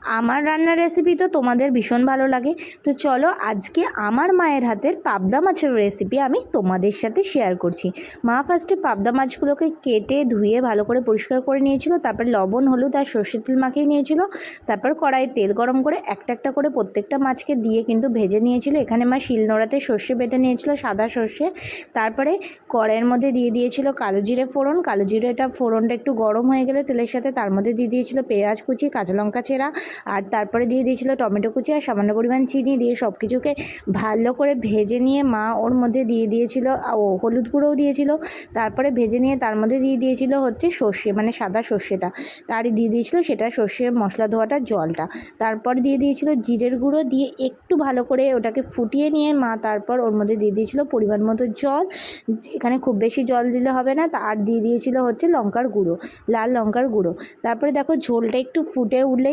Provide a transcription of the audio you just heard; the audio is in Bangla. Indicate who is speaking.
Speaker 1: আমার রান্নার রেসিপি তো তোমাদের ভীষণ ভালো লাগে, তো চলো আজকে আমার মায়ের হাতের পাবদা মাছের রেসিপি আমি তোমাদের সাথে শেয়ার করছি। মা ফার্স্টে পাবদা মাছগুলোকে কেটে ধুয়ে ভালো করে পরিষ্কার করে নিয়েছিল, তারপর লবণ হলুদ আর সর্ষের তেল মাখিয়ে নিয়েছিল। তারপর কড়াইয়ে তেল গরম করে একটা একটা করে প্রত্যেকটা মাছকে দিয়ে কিন্তু ভেজে নিয়েছিল। এখানে মা শিলনোড়াতে সর্ষে বেটে নিয়েছিল, সাদা সর্ষে। তারপরে কড়াইয়ের মধ্যে দিয়ে দিয়েছিল কালো জিরে ফোড়ন। কালো জিরেটা ফোড়নটা একটু গরম হয়ে গেলে তেলের সাথে তার মধ্যে দিয়ে দিয়েছিল পেঁয়াজ কুচি, কাঁচা লঙ্কা চেরা, আর তারপরে দিয়ে দিয়েছিল টমেটো কুচি আর সামান্য পরিমাণ চিনি দিয়ে সব কিছুকে ভালো করে ভেজে নিয়ে মা ওর মধ্যে দিয়ে দিয়েছিল হলুদ গুঁড়োও দিয়েছিল। তারপরে ভেজে নিয়ে তার মধ্যে দিয়ে দিয়েছিল হচ্ছে সর্ষে, মানে সাদা সর্ষেটা, তারই দিয়ে দিয়েছিল সেটা সর্ষে মশলা ধোয়াটার জলটা। তারপর দিয়ে দিয়েছিল জিরের গুঁড়ো, দিয়ে একটু ভালো করে ওটাকে ফুটিয়ে নিয়ে মা তারপর ওর মধ্যে দিয়ে দিয়েছিল পরিমাণ মতো জল। এখানে খুব বেশি জল দিলে হবে না। আর দিয়ে দিয়েছিল হচ্ছে লঙ্কার গুঁড়ো, লাল লঙ্কার গুঁড়ো। তারপরে দেখো ঝোলটা একটু ফুটে উঠলে